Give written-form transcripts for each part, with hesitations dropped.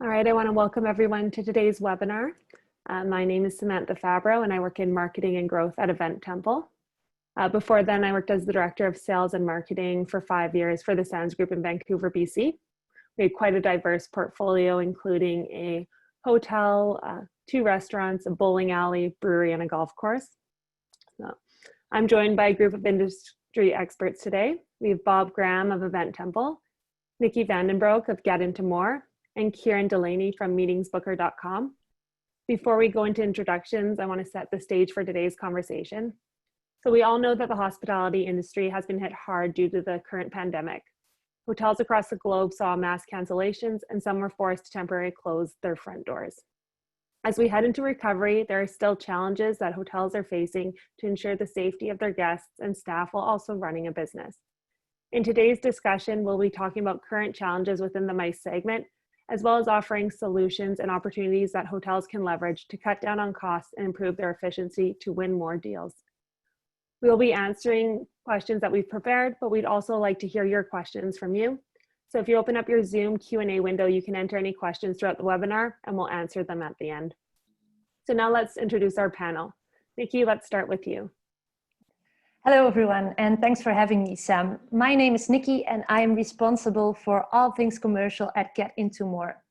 All right, I want to welcome everyone to today's webinar. My name is Samantha Fabro and I work in marketing and growth at Event Temple. Before then, I worked as the director of sales and marketing for 5 years for the Sands Group in Vancouver, BC. We had quite a diverse portfolio, including a hotel, 2 restaurants, a bowling alley, brewery, and a golf course. So, I'm joined by a group of industry experts today. We have Bob Graham of Event Temple, Niki Broeck of Get Into More, and Ciaran Delaney from meetingsbooker.com. Before we go into introductions, I want to set the stage for today's conversation. So we all know that the hospitality industry has been hit hard due to the current pandemic. Hotels across the globe saw mass cancellations and some were forced to temporarily close their front doors. As we head into recovery, there are still challenges that hotels are facing to ensure the safety of their guests and staff while also running a business. In today's discussion, we'll be talking about current challenges within the MICE segment, as well as offering solutions and opportunities that hotels can leverage to cut down on costs and improve their efficiency to win more deals. We'll be answering questions that we've prepared, but we'd also like to hear your questions from you. So if you open up your Zoom Q&A window, you can enter any questions throughout the webinar and we'll answer them at the end. So now let's introduce our panel. Niki, let's start with you. Hello everyone, and thanks for having me, Sam. My name is Niki and I am responsible for all things commercial at Get Into More.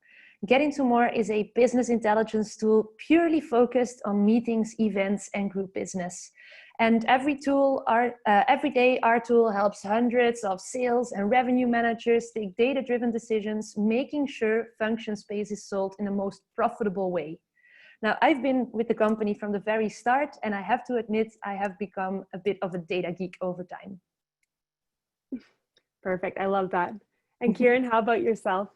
Get Into More is a business intelligence tool purely focused on meetings, events, and group business. And every day our tool helps hundreds of sales and revenue managers take data-driven decisions, making sure function space is sold in the most profitable way. Now, I've been with the company from the very start, and I have to admit, I have become a bit of a data geek over time. Perfect, I love that. And Ciaran, how about yourself?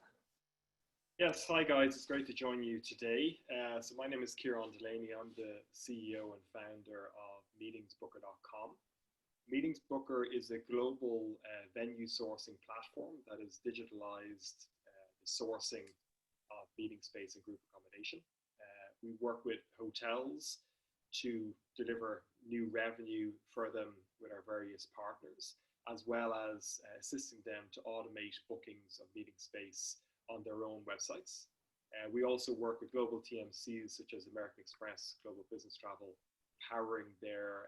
Yes, hi guys, it's great to join you today. So my name is Ciaran Delaney. I'm the CEO and founder of meetingsbooker.com. Meetingsbooker is a global venue sourcing platform that has digitalized the sourcing of meeting space and group accommodation. We work with hotels to deliver new revenue for them with our various partners, as well as assisting them to automate bookings of meeting space on their own websites. We also work with global TMCs such as American Express, Global Business Travel, powering their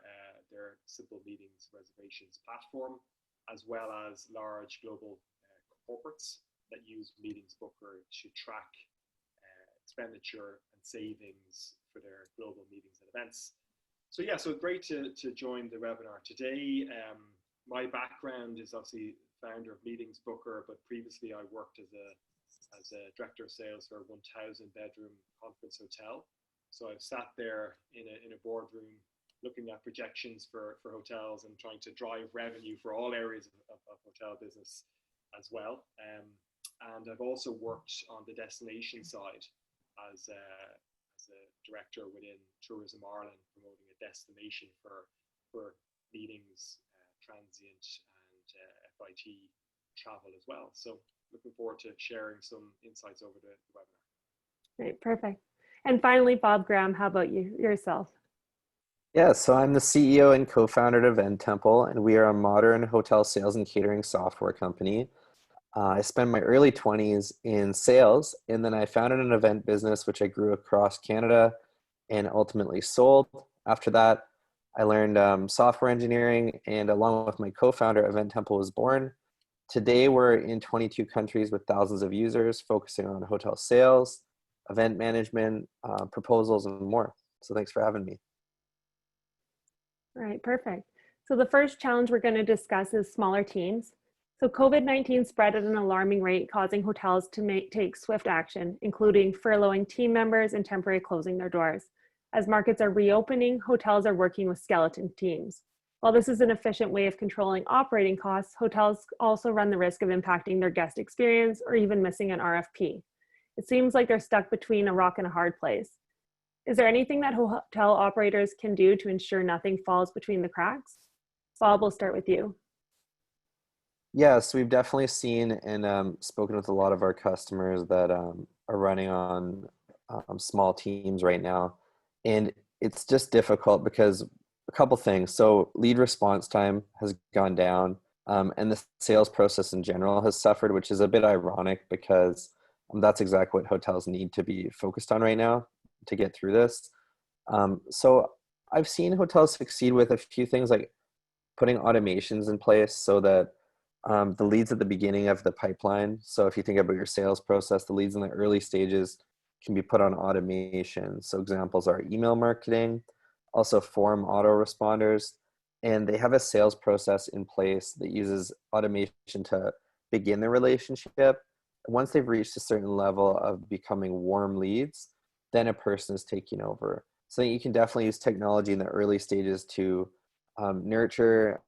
simple meetings reservations platform, as well as large global corporates that use Meetings Booker to track expenditure and savings for their global meetings and events. So yeah, so great to join the webinar today. My background is obviously founder of Meetings Booker, but previously I worked as a director of sales for a 1,000 bedroom conference hotel. So I've sat there in a boardroom looking at projections for hotels and trying to drive revenue for all areas of hotel business as well. And I've also worked on the destination side as a director within Tourism Ireland, promoting a destination for meetings, transient and FIT travel as well. So looking forward to sharing some insights over the webinar. Great, perfect. And finally, Bob Graham, how about you yourself? Yeah, so I'm the CEO and co-founder of Event Temple, and we are a modern hotel sales and catering software company. I spent my early 20s in sales, and then I founded an event business, which I grew across Canada and ultimately sold. After that, I learned software engineering, and along with my co-founder, Event Temple was born. Today, we're in 22 countries with thousands of users, focusing on hotel sales, event management, proposals, and more. So thanks for having me. All right, perfect. So the first challenge we're going to discuss is smaller teams. So COVID-19 spread at an alarming rate, causing hotels to take swift action, including furloughing team members and temporarily closing their doors. As markets are reopening, hotels are working with skeleton teams. While this is an efficient way of controlling operating costs, hotels also run the risk of impacting their guest experience or even missing an RFP. It seems like they're stuck between a rock and a hard place. Is there anything that hotel operators can do to ensure nothing falls between the cracks? Bob, we'll start with you. Yes, we've definitely seen and spoken with a lot of our customers that are running on small teams right now. And it's just difficult because a couple things. So lead response time has gone down and the sales process in general has suffered, which is a bit ironic because That's exactly what hotels need to be focused on right now to get through this. So I've seen hotels succeed with a few things like putting automations in place so that the leads at the beginning of the pipeline. So if you think about your sales process, the leads in the early stages can be put on automation. So examples are email marketing, also form autoresponders, and they have a sales process in place that uses automation to begin the relationship. Once they've reached a certain level of becoming warm leads, then a person is taking over. So you can definitely use technology in the early stages to nurture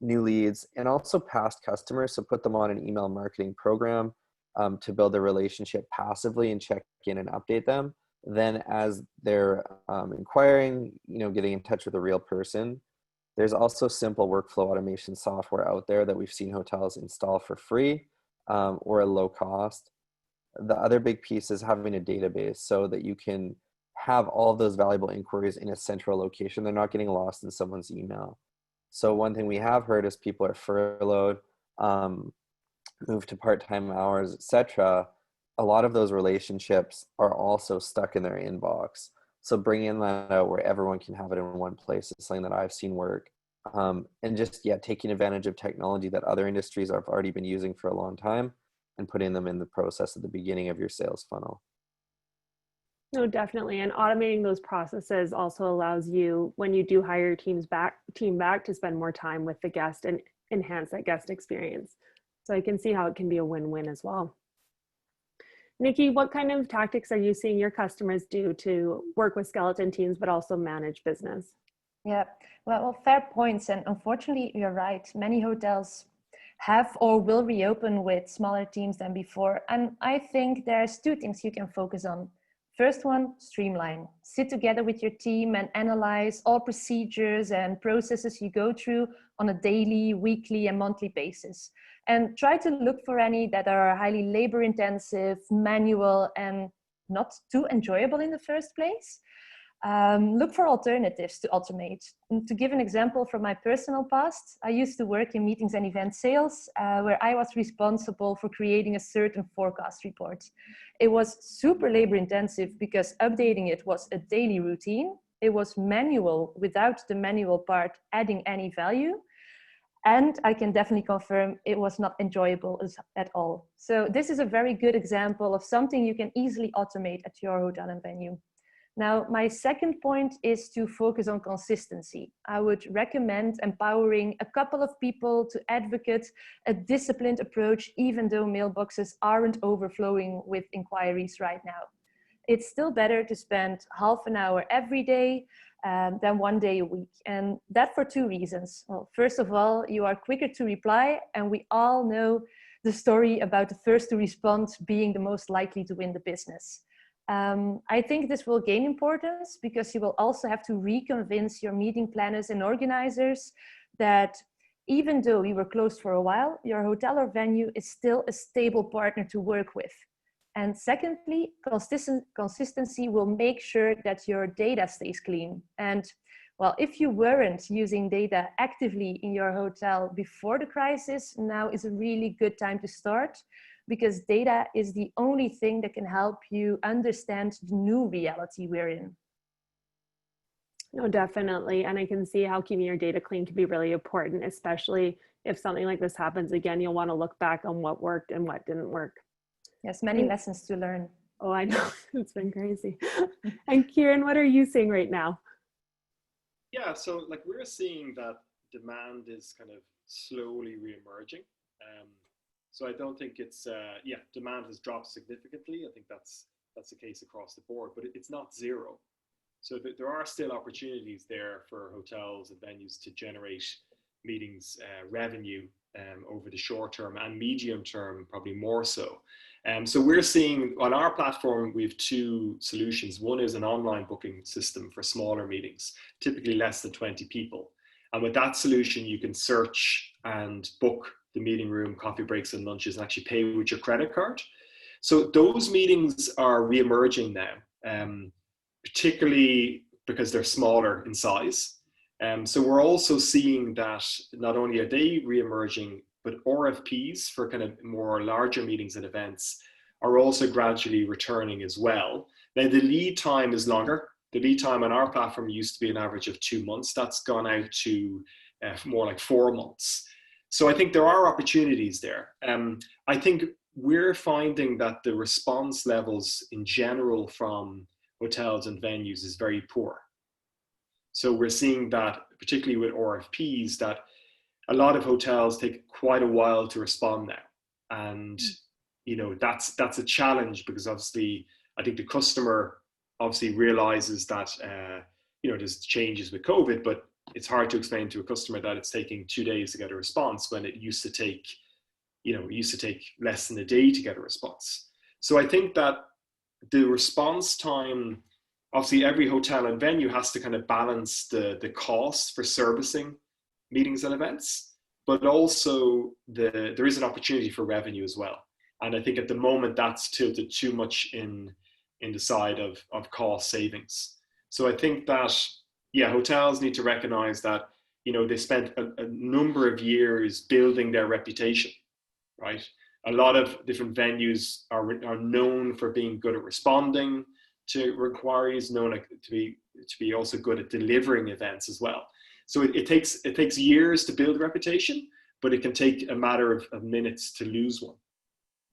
new leads and also past customers. So put them on an email marketing program to build a relationship passively and check in and update them. Then as they're inquiring, getting in touch with a real person. There's also simple workflow automation software out there that we've seen hotels install for free or at low cost. The other big piece is having a database so that you can have all of those valuable inquiries in a central location. They're not getting lost in someone's email. So one thing we have heard is people are furloughed, moved to part-time hours, etc. A lot of those relationships are also stuck in their inbox. So bringing that out where everyone can have it in one place is something that I've seen work. And just, taking advantage of technology that other industries have already been using for a long time and putting them in the process at the beginning of your sales funnel. No, definitely. And automating those processes also allows you, when you do hire your team back, to spend more time with the guest and enhance that guest experience. So I can see how it can be a win-win as well. Niki, what kind of tactics are you seeing your customers do to work with skeleton teams, but also manage business? Yeah, well, fair points. And unfortunately, you're right. Many hotels have or will reopen with smaller teams than before. And I think there's two things you can focus on. First one, streamline. Sit together with your team and analyze all procedures and processes you go through on a daily, weekly, and monthly basis. And try to look for any that are highly labor intensive, manual, and not too enjoyable in the first place. Look for alternatives to automate. And to give an example from my personal past, I used to work in meetings and event sales, where I was responsible for creating a certain forecast report. It was super labor intensive because updating it was a daily routine. It was manual without the manual part adding any value. And I can definitely confirm it was not enjoyable at all. So this is a very good example of something you can easily automate at your hotel and venue. Now, my second point is to focus on consistency. I would recommend empowering a couple of people to advocate a disciplined approach, even though mailboxes aren't overflowing with inquiries right now. It's still better to spend half an hour every day than 1 day a week. And that for two reasons. Well, first of all, you are quicker to reply, and we all know the story about the first to respond being the most likely to win the business. I think this will gain importance because you will also have to reconvince your meeting planners and organizers that even though you were closed for a while, your hotel or venue is still a stable partner to work with. And secondly, consistency will make sure that your data stays clean. And well, if you weren't using data actively in your hotel before the crisis, now is a really good time to start, because data is the only thing that can help you understand the new reality we're in. No, definitely. And I can see how keeping your data clean can be really important, especially if something like this happens again. You'll want to look back on what worked and what didn't work. Yes, many lessons to learn. Oh, I know. It's been crazy. And Ciaran, what are you seeing right now? Yeah, so like we're seeing that demand is kind of slowly re-emerging. So I don't think it's, demand has dropped significantly. I think that's the case across the board, but it's not zero. So there are still opportunities there for hotels and venues to generate meetings revenue over the short term and medium term, probably more so. So we're seeing on our platform, we have two solutions. One is an online booking system for smaller meetings, typically less than 20 people. And with that solution, you can search and book the meeting room, coffee breaks and lunches, and actually pay with your credit card. So those meetings are re-emerging now, particularly because they're smaller in size. So we're also seeing that not only are they re-emerging, but RFPs for kind of more larger meetings and events are also gradually returning as well. Now the lead time is longer. The lead time on our platform used to be an average of 2 months. That's gone out to more like 4 months. So I think there are opportunities there. I think we're finding that the response levels in general from hotels and venues is very poor. So we're seeing that, particularly with RFPs, that a lot of hotels take quite a while to respond now. And, you know, that's a challenge, because obviously I think the customer obviously realizes that, you know, there's changes with COVID, but it's hard to explain to a customer that it's taking 2 days to get a response when it used to take, you know, it used to take less than a day to get a response. So I think that the response time, obviously every hotel and venue has to kind of balance the cost for servicing meetings and events, but also there is an opportunity for revenue as well. And I think at the moment that's tilted too much in the side of cost savings. So I think that, yeah, hotels need to recognize that, you know, they spent a number of years building their reputation, right? A lot of different venues are known for being good at responding to inquiries, known to be also good at delivering events as well. So it takes years to build a reputation, but it can take a matter of minutes to lose one,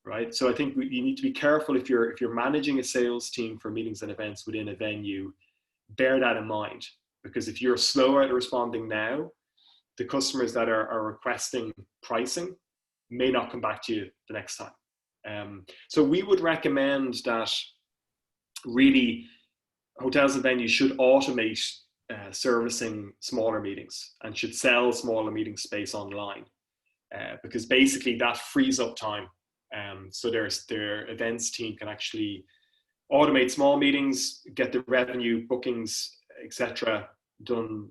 right? So I think you need to be careful if you're managing a sales team for meetings and events within a venue. Bear that in mind, because if you're slow at responding now, the customers that are requesting pricing may not come back to you the next time. So we would recommend that really hotels and venues should automate servicing smaller meetings and should sell smaller meeting space online, because basically that frees up time. So their events team can actually automate small meetings, get the revenue, bookings, etc.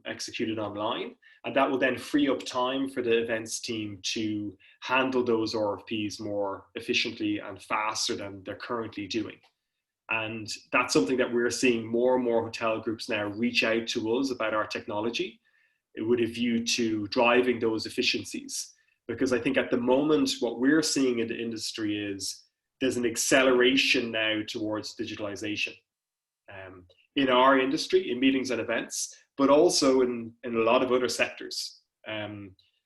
executed online. And that will then free up time for the events team to handle those RFPs more efficiently and faster than they're currently doing. And that's something that we're seeing more and more hotel groups now reach out to us about our technology with a view to driving those efficiencies. Because I think at the moment, what we're seeing in the industry is there's an acceleration now towards digitalization in our industry, in meetings and events, but also in a lot of other sectors.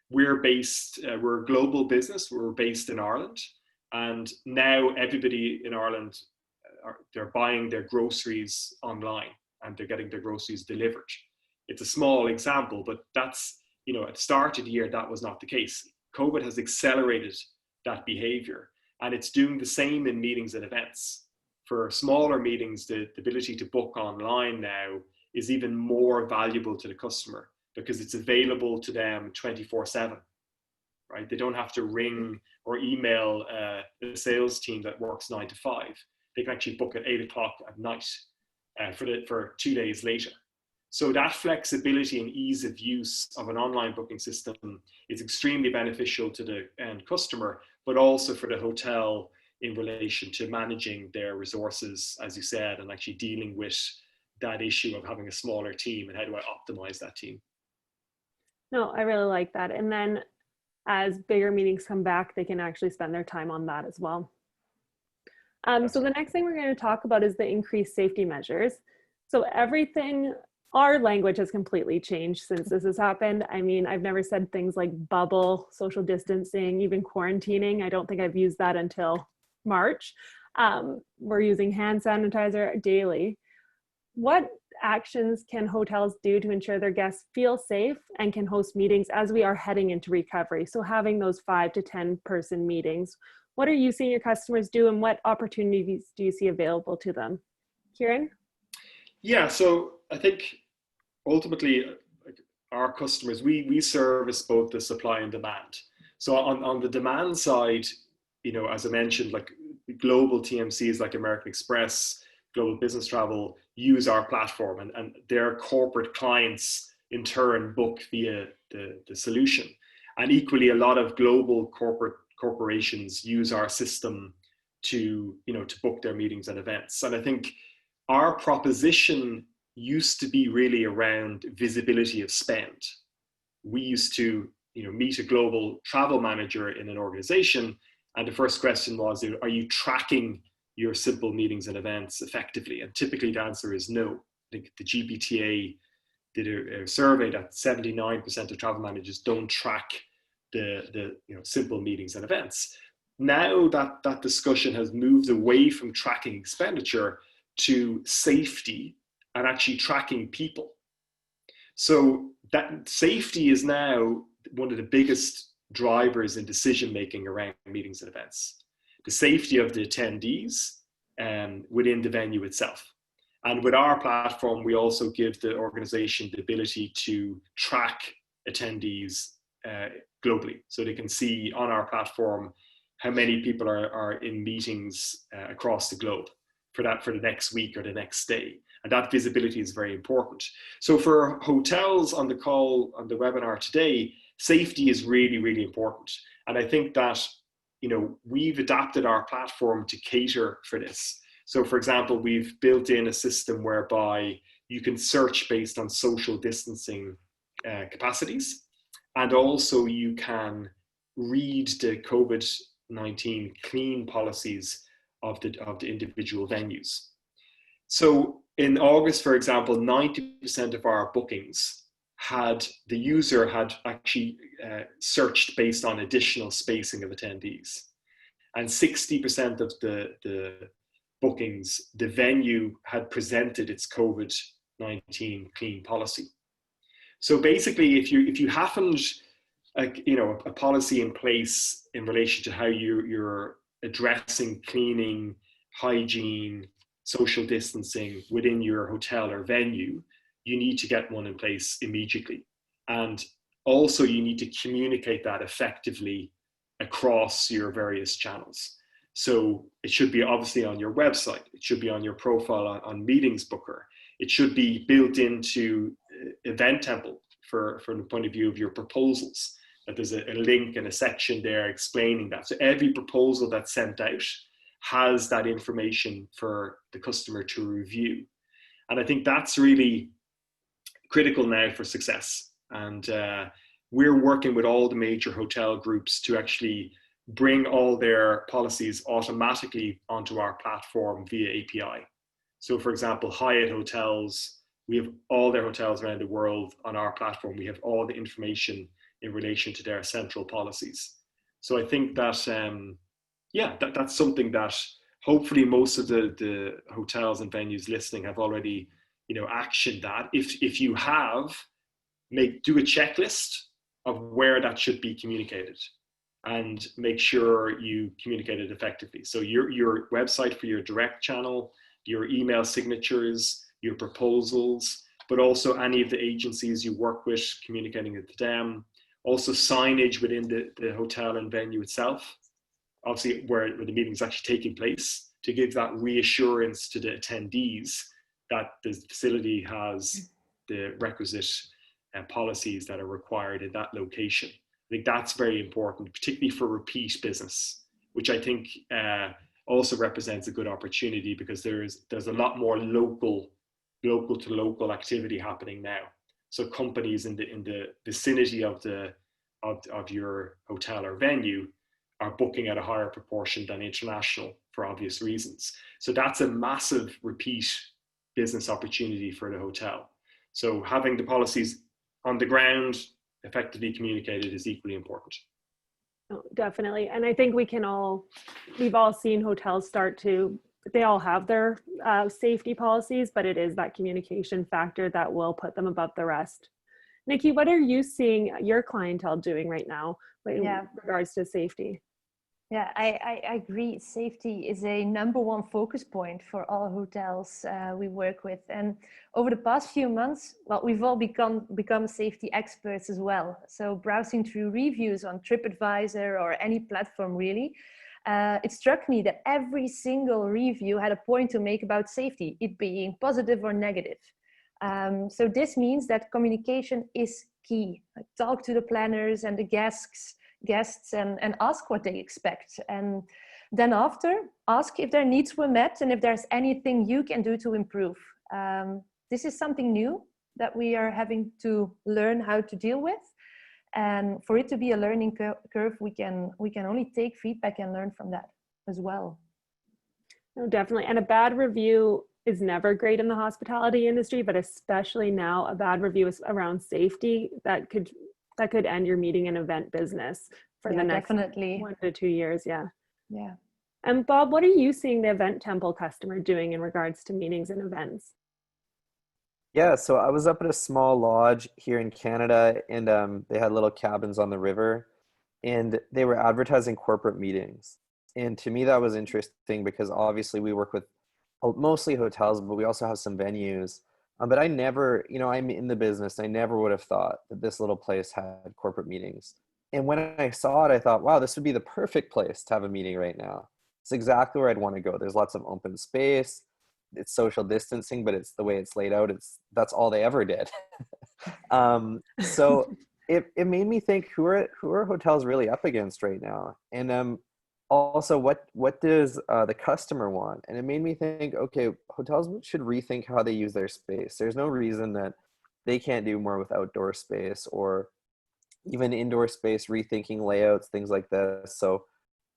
We're a global business, we're based in Ireland, and now everybody in Ireland, they're buying their groceries online and they're getting their groceries delivered. It's a small example, but that's, you know, at the start of the year, that was not the case. COVID has accelerated that behavior, and it's doing the same in meetings and events. For smaller meetings, the ability to book online now is even more valuable to the customer because it's available to them 24/7, right? They don't have to ring or email the sales team that works 9 to 5. They can actually book at 8 o'clock at night for 2 days later. So that flexibility and ease of use of an online booking system is extremely beneficial to the end customer, but also for the hotel in relation to managing their resources, as you said, and actually dealing with that issue of having a smaller team and how do I optimize that team. No, I really like that. And then as bigger meetings come back, they can actually spend their time on that as well. So the next thing we're going to talk about is the increased safety measures. So our language has completely changed since this has happened. I mean, I've never said things like bubble, social distancing, even quarantining. I don't think I've used that until March. We're using hand sanitizer daily. What actions can hotels do to ensure their guests feel safe and can host meetings as we are heading into recovery? So having those 5 to 10 person meetings, what are you seeing your customers do and what opportunities do you see available to them? Ciaran? Yeah, so I think ultimately our customers, we service both the supply and demand. So on the demand side, you know, as I mentioned, like global TMCs like American Express, Global Business Travel use our platform and their corporate clients in turn book via the solution. And equally, a lot of global corporations use our system to book their meetings and events. And I think our proposition used to be really around visibility of spend. We used to meet a global travel manager in an organization And the first question was, are you tracking your simple meetings and events effectively? And typically the answer is no. I think the GBTA did a survey that 79% of travel managers don't track the simple meetings and events. Now that discussion has moved away from tracking expenditure to safety and actually tracking people. So that safety is now one of the biggest drivers in decision making around meetings and events. The safety of the attendees within the venue itself. And with our platform, we also give the organization the ability to track attendees globally. So they can see on our platform how many people are in meetings across the globe for the next week or the next day. And that visibility is very important. So for hotels on the call, on the webinar today, safety is really, really important. And I think that, we've adapted our platform to cater for this. So for example, we've built in a system whereby you can search based on social distancing capacities. And also you can read the COVID-19 clean policies of the individual venues. So in August, for example, 90% of our bookings the user had actually searched based on additional spacing of attendees. And 60% of the bookings, the venue had presented its COVID-19 clean policy. So basically, if you haven't a policy in place in relation to how you're addressing cleaning, hygiene, social distancing within your hotel or venue, you need to get one in place immediately. And also you need to communicate that effectively across your various channels. So it should be obviously on your website, it should be on your profile on Meetings Booker, it should be built into Event Temple from the point of view of your proposals, that there's a link and a section there explaining that. So every proposal that's sent out has that information for the customer to review. And I think that's really critical now for success. And we're working with all the major hotel groups to actually bring all their policies automatically onto our platform via API. So for example, Hyatt hotels, we have all their hotels around the world on our platform. We have all the information in relation to their central policies. So I think that, that's something that hopefully most of the hotels and venues listening have already, actioned that. If you have, do a checklist of where that should be communicated and make sure you communicate it effectively. So your website for your direct channel, your email signatures, your proposals, but also any of the agencies you work with, communicating it to them. Also signage within the hotel and venue itself, obviously where the meeting is actually taking place, to give that reassurance to the attendees that the facility has the requisite policies that are required in that location. I think that's very important, particularly for repeat business, which I think also represents a good opportunity, because there's a lot more local to local activity happening now. So companies in the vicinity of your hotel or venue are booking at a higher proportion than international for obvious reasons. So that's a massive repeat business opportunity for the hotel. So having the policies on the ground effectively communicated is equally important. Oh, definitely. And I think we've all seen hotels they all have their safety policies, but it is that communication factor that will put them above the rest. Niki, what are you seeing your clientele doing right now in regards to safety? Yeah, I agree. Safety is a #1 focus point for all hotels we work with. And over the past few months, we've all become safety experts as well. So browsing through reviews on TripAdvisor or any platform really, it struck me that every single review had a point to make about safety, it being positive or negative. So this means that communication is key. Talk to the planners and the guests and ask what they expect. And then after, ask if their needs were met and if there's anything you can do to improve. This is something new that we are having to learn how to deal with. And for it to be a learning curve, we can only take feedback and learn from that as well. No, definitely. And a bad review is never great in the hospitality industry, but especially now, a bad review is around safety that could end your meeting and event business for the next definitely 1 to 2 years. Yeah. Yeah. And Bob, what are you seeing the Event Temple customer doing in regards to meetings and events? Yeah, so I was up at a small lodge here in Canada, and they had little cabins on the river, and they were advertising corporate meetings. And to me, that was interesting because obviously we work with mostly hotels, but we also have some venues. But I never, I'm in the business. I never would have thought that this little place had corporate meetings. And when I saw it, I thought, wow, this would be the perfect place to have a meeting right now. It's exactly where I'd want to go. There's lots of open space. It's social distancing, but it's the way it's laid out. That's all they ever did. So it made me think, who are hotels really up against right now? And also, what does the customer want? And it made me think, okay, hotels should rethink how they use their space. There's no reason that they can't do more with outdoor space or even indoor space, rethinking layouts, things like this. So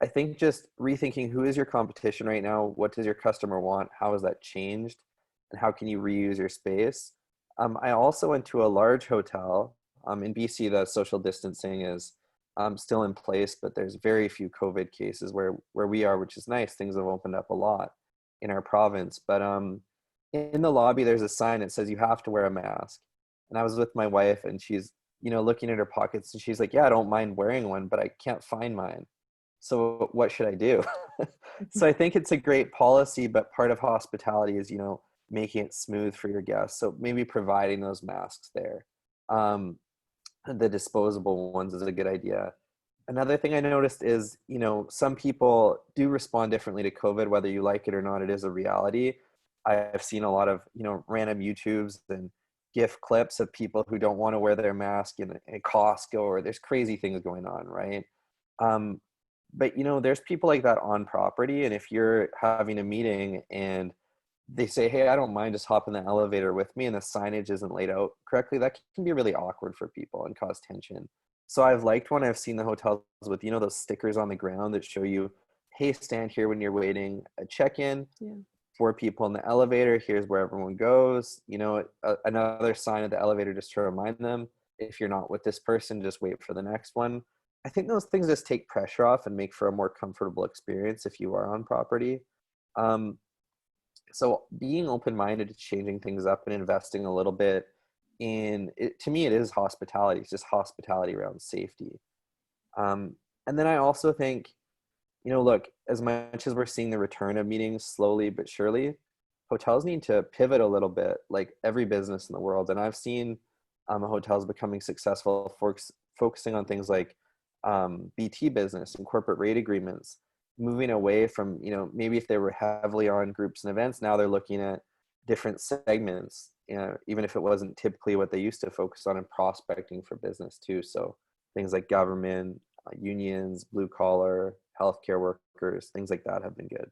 I think just rethinking, who is your competition right now? What does your customer want? How has that changed? And how can you reuse your space? I also went to a large hotel. In BC, the social distancing is still in place, but there's very few COVID cases where we are, which is nice. Things have opened up a lot in our province. But in the lobby, there's a sign that says you have to wear a mask. And I was with my wife, and she's looking at her pockets, and she's like, yeah, I don't mind wearing one, but I can't find mine. So what should I do? So I think it's a great policy, but part of hospitality is, making it smooth for your guests. So maybe providing those masks there. The disposable ones is a good idea. Another thing I noticed is, some people do respond differently to COVID, whether you like it or not. It is a reality. I've seen a lot of, random YouTubes and GIF clips of people who don't want to wear their mask in Costco, or there's crazy things going on, right? But there's people like that on property, and if you're having a meeting and they say, hey, I don't mind, just hop in the elevator with me, and the signage isn't laid out correctly, that can be really awkward for people and cause tension. So I've liked when I've seen the hotels with, those stickers on the ground that show you, hey, stand here when you're waiting a check-in. Yeah. 4 people in the elevator, here's where everyone goes. Another sign at the elevator just to remind them, if you're not with this person, just wait for the next one. I think those things just take pressure off and make for a more comfortable experience if you are on property. So being open-minded to changing things up and investing a little bit in it, to me, it is hospitality. It's just hospitality around safety. And then I also think, look, as much as we're seeing the return of meetings slowly but surely, hotels need to pivot a little bit, like every business in the world. And I've seen hotels becoming successful, focusing on things like BT business and corporate rate agreements, moving away from, maybe if they were heavily on groups and events, now they're looking at different segments, even if it wasn't typically what they used to focus on, in prospecting for business too. So things like government, unions, blue collar, healthcare workers, things like that have been good.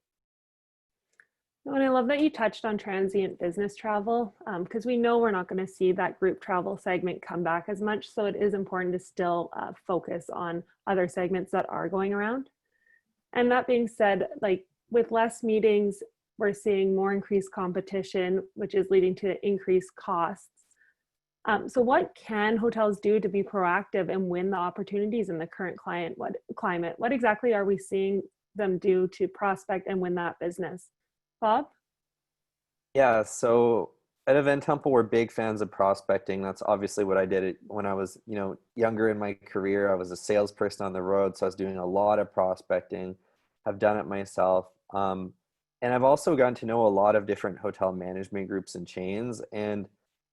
And I love that you touched on transient business travel, because we know we're not going to see that group travel segment come back as much. So it is important to still focus on other segments that are going around. And that being said, like with less meetings, we're seeing more increased competition, which is leading to increased costs. So what can hotels do to be proactive and win the opportunities in the current climate? What exactly are we seeing them do to prospect and win that business? Bob? Yeah, so at Event Temple, we're big fans of prospecting. That's obviously what I did when I was, younger in my career. I was a salesperson on the road, so I was doing a lot of prospecting. I've done it myself. And I've also gotten to know a lot of different hotel management groups and chains. And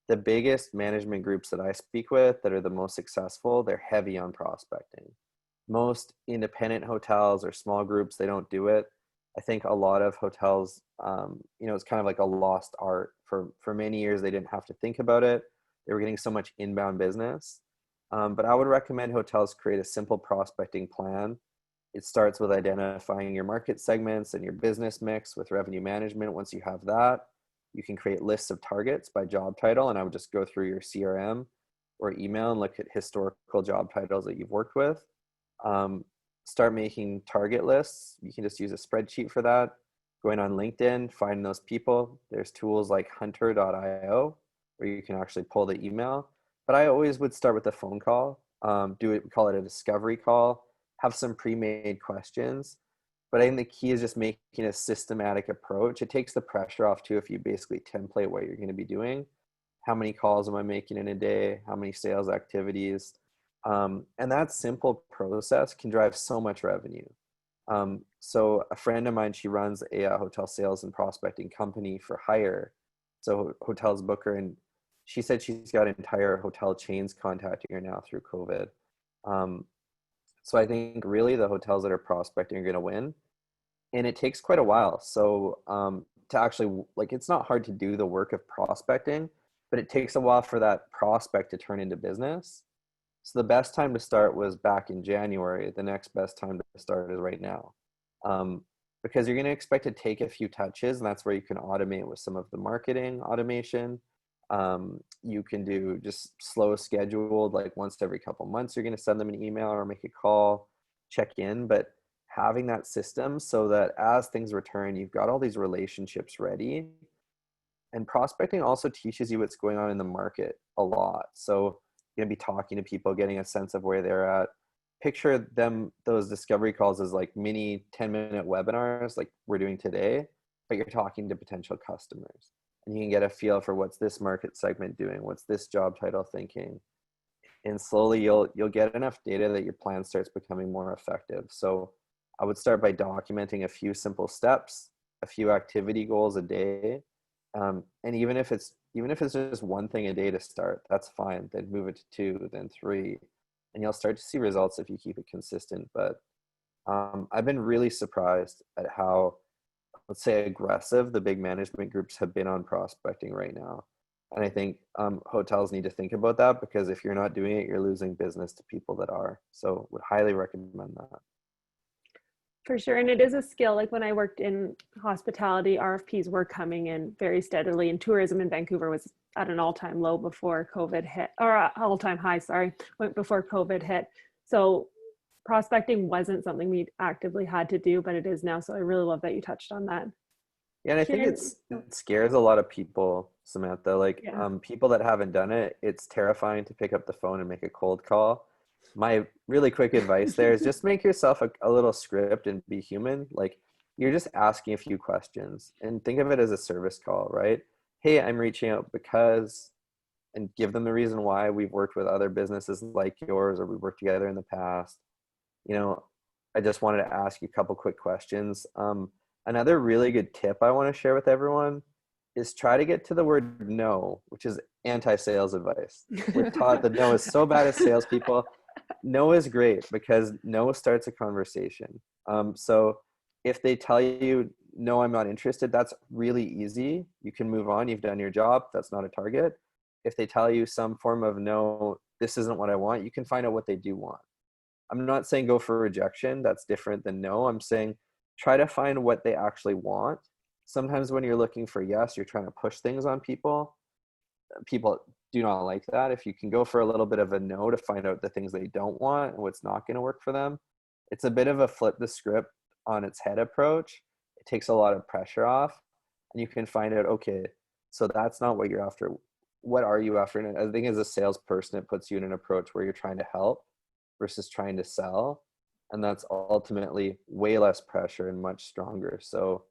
the biggest management groups that I speak with that are the most successful, they're heavy on prospecting. Most independent hotels or small groups, they don't do it. I think a lot of hotels, it's kind of like a lost art. For many years, they didn't have to think about it. They were getting so much inbound business. But I would recommend hotels create a simple prospecting plan. It starts with identifying your market segments and your business mix with revenue management. Once you have that, you can create lists of targets by job title, and I would just go through your CRM or email and look at historical job titles that you've worked with. Start making target lists. You can just use a spreadsheet for that. Going on LinkedIn, find those people. There's tools like hunter.io where you can actually pull the email. But I always would start with a phone call. We call it a discovery call. Have some pre-made questions. But I think the key is just making a systematic approach. It takes the pressure off too if you basically template what you're going to be doing. How many calls am I making in a day? How many sales activities? And that simple process can drive so much revenue. So a friend of mine, she runs a hotel sales and prospecting company for hire. So hotels book her, and she said she's got entire hotel chains contacting her now through COVID. So I think really the hotels that are prospecting are going to win, and it takes quite a while. So to actually, like, it's not hard to do the work of prospecting, but it takes a while for that prospect to turn into business. So the best time to start was back in January. The next best time to start is right now. Because you're going to expect to take a few touches, and that's where you can automate with some of the marketing automation. You can do just slow scheduled, like once every couple months, you're going to send them an email or make a call, check in, but having that system so that as things return, you've got all these relationships ready. And prospecting also teaches you what's going on in the market a lot. So you're going to be talking to people, getting a sense of where they're at. Picture those discovery calls as like mini 10-minute webinars like we're doing today, but you're talking to potential customers. And you can get a feel for what's this market segment doing, what's this job title thinking. And slowly you'll get enough data that your plan starts becoming more effective. So I would start by documenting a few simple steps, a few activity goals a day. And even if it's just one thing a day to start, that's fine. Then move it to 2, then 3, and you'll start to see results if you keep it consistent. But I've been really surprised at how, let's say, aggressive the big management groups have been on prospecting right now. And I think hotels need to think about that, because if you're not doing it, you're losing business to people that are. So would highly recommend that. For sure. And it is a skill. Like when I worked in hospitality, RFPs were coming in very steadily, and tourism in Vancouver was at an all-time low before COVID hit, or all-time high, before COVID hit. So prospecting wasn't something we actively had to do, but it is now. So I really love that you touched on that. Yeah, and I think it scares a lot of people, Samantha. Like people that haven't done it, it's terrifying to pick up the phone and make a cold call. My really quick advice there is just make yourself a little script and be human. Like you're just asking a few questions and think of it as a service call, right? Hey, I'm reaching out because, and give them the reason why. We've worked with other businesses like yours, or we've worked together in the past. You know, I just wanted to ask you a couple quick questions. Another really good tip I want to share with everyone is try to get to the word no, which is anti-sales advice. We're taught that no is so bad as salespeople. No is great because no starts a conversation. So if they tell you, no, I'm not interested, that's really easy. You can move on. You've done your job. That's not a target. If they tell you some form of no, this isn't what I want, you can find out what they do want. I'm not saying go for rejection. That's different than no. I'm saying try to find what they actually want. Sometimes when you're looking for yes, you're trying to push things on people. People do not like that. If you can go for a little bit of a no to find out the things they don't want and what's not going to work for them, it's a bit of a flip the script on its head approach. It takes a lot of pressure off, and you can find out, okay, so that's not what you're after. What are you after? And I think as a salesperson, it puts you in an approach where you're trying to help versus trying to sell. And that's ultimately way less pressure and much stronger. So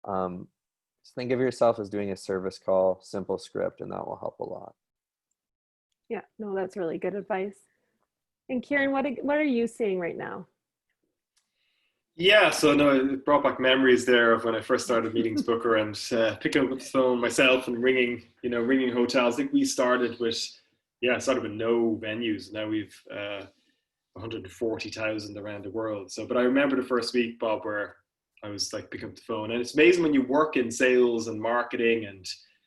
just think of yourself as doing a service call, simple script, and that will help a lot. Yeah, no, that's really good advice. And Ciaran, what are you seeing right now? Yeah, so no, it brought back memories there of when I first started Meetings Booker and picking up the phone myself and ringing hotels. I think we started with no venues. Now we've 140,000 around the world. So, but I remember the first week, Bob, where I was like picking up the phone, and it's amazing when you work in sales and marketing,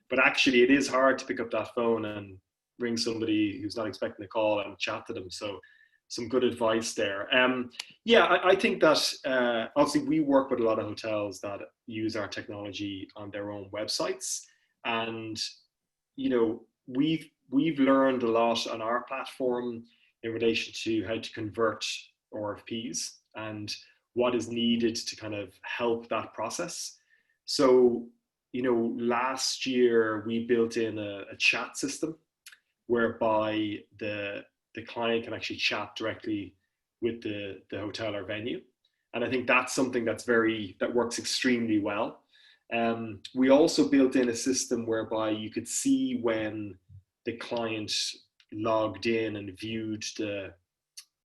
but actually it is hard to pick up that phone and ring somebody who's not expecting a call and chat to them. So some good advice there. I think that obviously we work with a lot of hotels that use our technology on their own websites, and we've learned a lot on our platform in relation to how to convert RFPs and what is needed to kind of help that process. So, last year we built in a chat system whereby the client can actually chat directly with the hotel or venue. And I think that's something that works extremely well. We also built in a system whereby you could see when the client logged in and viewed the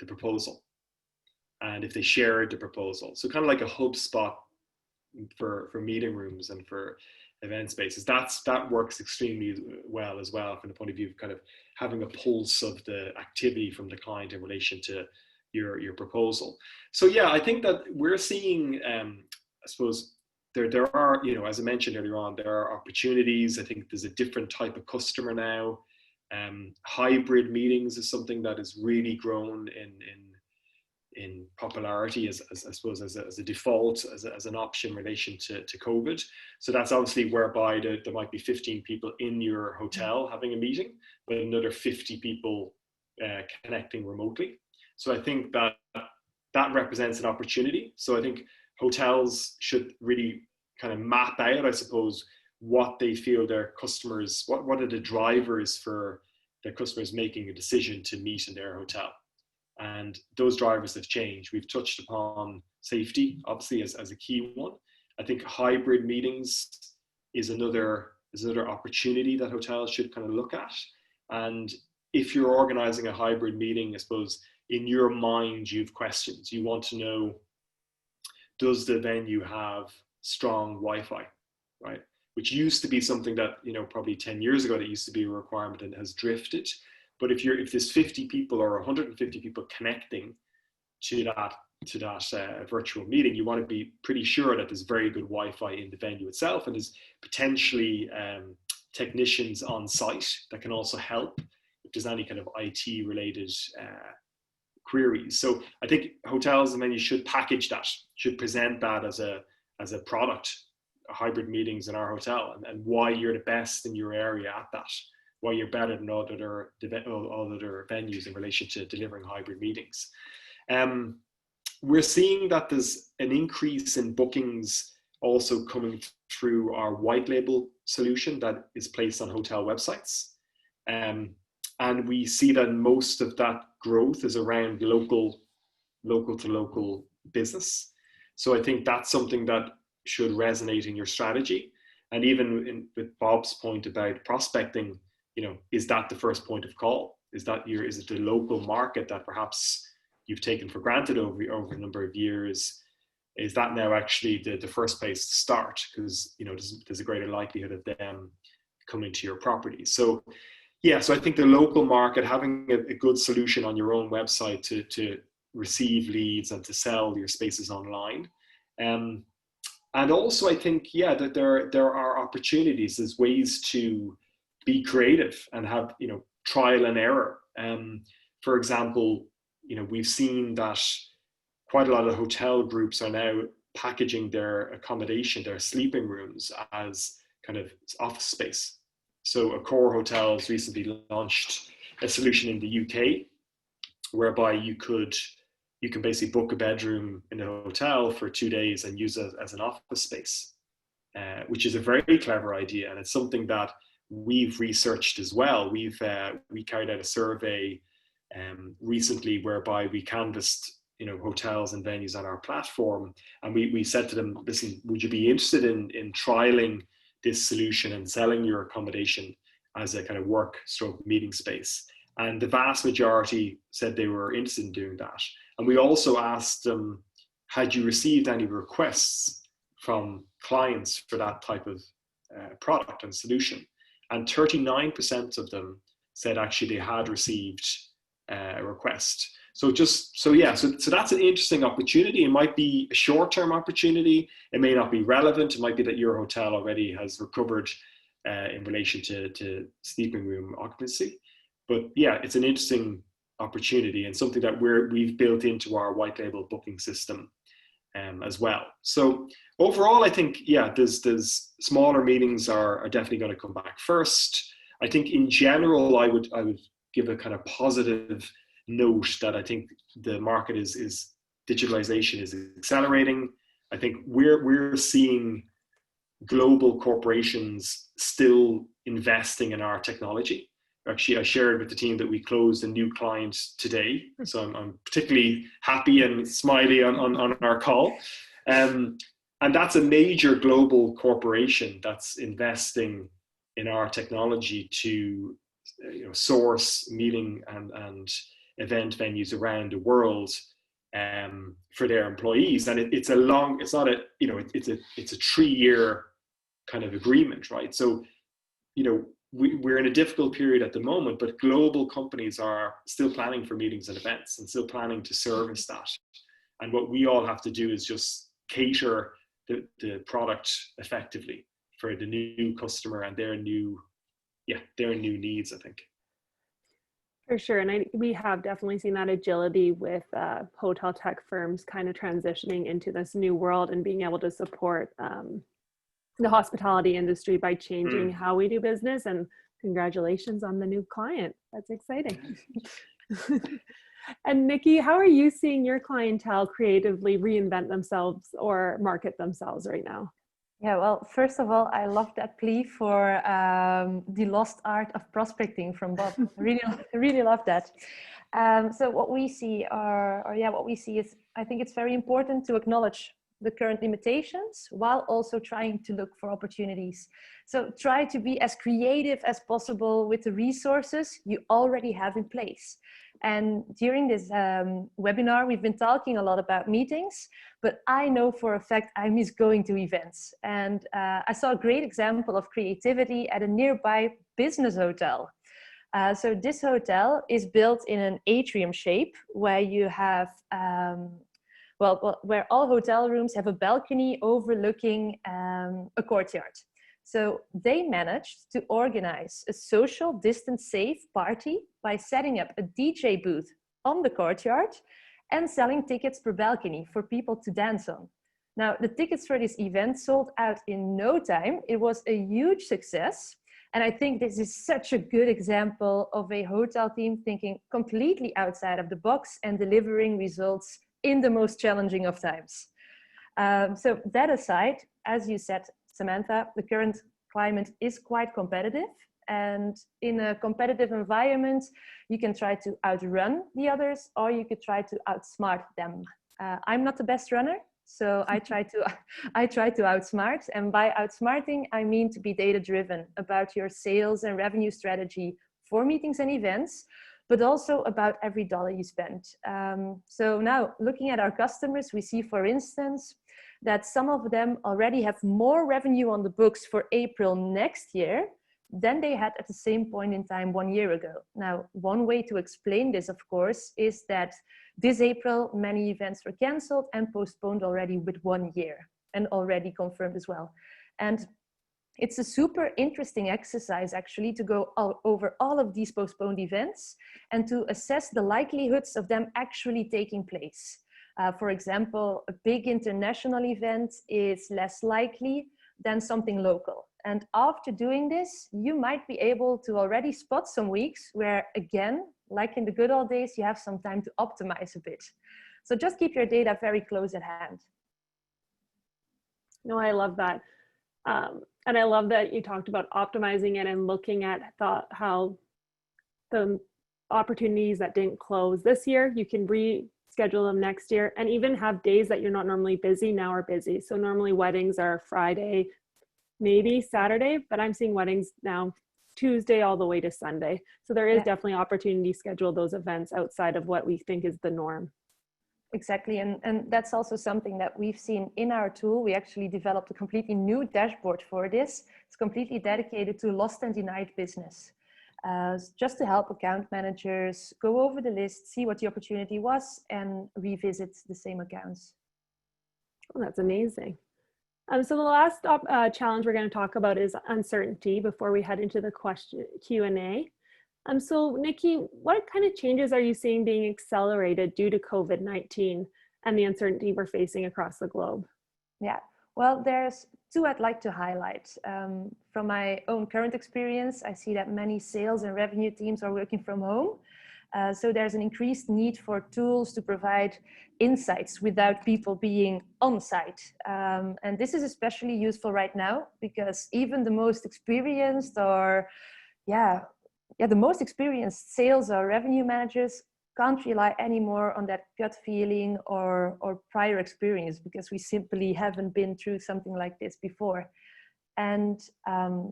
proposal, and if they shared the proposal. So kind of like a HubSpot for meeting rooms and for event spaces. That works extremely well as well from the point of view of kind of having a pulse of the activity from the client in relation to your proposal. So yeah, I think that we're seeing, I suppose, there are, as I mentioned earlier on, there are opportunities. I think there's a different type of customer now. Hybrid meetings is something that has really grown in popularity as I suppose as a default, as an option in relation to COVID. So that's obviously whereby there might be 15 people in your hotel having a meeting, but another 50 people connecting remotely. So I think that represents an opportunity. So I think hotels should really kind of map out, I suppose, what they feel their customers, what are the drivers for their customers making a decision to meet in their hotel. And those drivers have changed. We've touched upon safety, obviously, as a key one. I think hybrid meetings is another opportunity that hotels should kind of look at. And if you're organizing a hybrid meeting, I suppose in your mind, you have questions. You want to know, does the venue have strong Wi-Fi, right? Which used to be something that, probably 10 years ago, that used to be a requirement and has drifted. But if there's 50 people or 150 people connecting to that virtual meeting, you want to be pretty sure that there's very good Wi-Fi in the venue itself, and there's potentially technicians on site that can also help if there's any kind of IT related queries. So I think hotels and venues should package that, should present that as a product, hybrid meetings in our hotel, and why you're the best in your area at that, why you're better than all other venues in relation to delivering hybrid meetings. We're seeing that there's an increase in bookings also coming through our white label solution that is placed on hotel websites. And we see that most of that growth is around local to local business. So I think that's something that should resonate in your strategy. And even with Bob's point about prospecting, is that the first point of call? Is it the local market that perhaps you've taken for granted over a number of years? Is that now actually the first place to start? Because there's a greater likelihood of them coming to your property. So yeah, so I think the local market, having a good solution on your own website to receive leads and to sell your spaces online. And also I think, that there are opportunities, there's ways to be creative and have, trial and error. For example, we've seen that quite a lot of hotel groups are now packaging their accommodation, their sleeping rooms, as kind of office space. So Accor Hotels recently launched a solution in the UK whereby you can basically book a bedroom in a hotel for 2 days and use it as an office space, which is a very clever idea. And it's something that we've researched as well. We carried out a survey recently whereby we canvassed hotels and venues on our platform, and we said to them, listen, would you be interested in trialing this solution and selling your accommodation as a kind of work/meeting space? And the vast majority said they were interested in doing that. And we also asked them, had you received any requests from clients for that type of product and solution? And 39% of them said actually they had received a request. So that's an interesting opportunity. It might be a short-term opportunity. It may not be relevant. It might be that your hotel already has recovered in relation to sleeping room occupancy. But yeah, it's an interesting opportunity and something that we've built into our white label booking system as well. So overall, I think, there's smaller meetings are definitely going to come back first. I think in general, I would give a kind of positive note that I think the market is digitalization is accelerating. I think we're seeing global corporations still investing in our technology. Actually, I shared with the team that we closed a new client today, so I'm particularly happy and smiley on our call. And that's a major global corporation that's investing in our technology to source meeting and event venues around the world for their employees. And it's not a, it's a 3-year kind of agreement, right? So, we're in a difficult period at the moment, but global companies are still planning for meetings and events and still planning to service that. And what we all have to do is just cater the product effectively for the new customer and their new needs, I think. For sure. And we have definitely seen that agility with hotel tech firms kind of transitioning into this new world and being able to support the hospitality industry by changing how we do business. And congratulations on the new client. That's exciting. And Niki, how are you seeing your clientele creatively reinvent themselves or market themselves right now? Yeah, well, first of all, I love that plea for the lost art of prospecting from Bob. really love that. So what we see is, I think it's very important to acknowledge the current limitations while also trying to look for opportunities. So try to be as creative as possible with the resources you already have in place. And during this webinar, we've been talking a lot about meetings, but I know for a fact I miss going to events. And I saw a great example of creativity at a nearby business hotel. So this hotel is built in an atrium shape where you have where all hotel rooms have a balcony overlooking a courtyard. So they managed to organize a social distance safe party by setting up a DJ booth on the courtyard and selling tickets per balcony for people to dance on. Now, the tickets for this event sold out in no time. It was a huge success. And I think this is such a good example of a hotel team thinking completely outside of the box and delivering results in the most challenging of times. So that aside, as you said, Samantha, the current climate is quite competitive. And in a competitive environment, you can try to outrun the others, or you could try to outsmart them. I'm not the best runner, so I try to outsmart. And by outsmarting, I mean to be data-driven about your sales and revenue strategy for meetings and events, but also about every dollar you spend. So now looking at our customers, we see, for instance, that some of them already have more revenue on the books for April next year than they had at the same point in time 1 year ago. Now, one way to explain this, of course, is that this April, many events were canceled and postponed already with 1 year and already confirmed as well. And it's a super interesting exercise, actually, to go over all of these postponed events and to assess the likelihoods of them actually taking place. For example, a big international event is less likely than something local. And after doing this, you might be able to already spot some weeks where, again, like in the good old days, you have some time to optimize a bit. So just keep your data very close at hand. No, I love that. And I love that you talked about optimizing it and looking at how the opportunities that didn't close this year, you can reschedule them next year, and even have days that you're not normally busy now are busy. So normally weddings are Friday, maybe Saturday, but I'm seeing weddings now Tuesday all the way to Sunday. So there is definitely opportunity to schedule those events outside of what we think is the norm. Exactly, and that's also something that we've seen in our tool. We actually developed a completely new dashboard for this. It's completely dedicated to lost and denied business. Just to help account managers go over the list, see what the opportunity was, and revisit the same accounts. Oh, that's amazing. So the last challenge we're going to talk about is uncertainty before we head into the Q&A. So Niki, what kind of changes are you seeing being accelerated due to COVID-19 and the uncertainty we're facing across the globe? Yeah, well, there's two I'd like to highlight. From my own current experience, I see that many sales and revenue teams are working from home. So there's an increased need for tools to provide insights without people being on site. And this is especially useful right now because even the most experienced the most experienced sales or revenue managers can't rely anymore on that gut feeling or prior experience because we simply haven't been through something like this before. And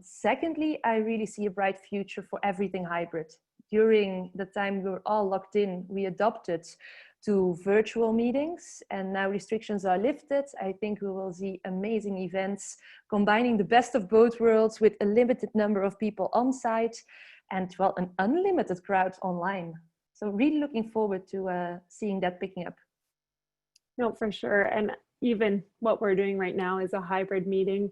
secondly, I really see a bright future for everything hybrid. During the time we were all locked in, we adopted to virtual meetings, and now restrictions are lifted. I think we will see amazing events combining the best of both worlds with a limited number of people on site and, well, an unlimited crowd online. So really looking forward to seeing that picking up. No, for sure. And even what we're doing right now is a hybrid meeting.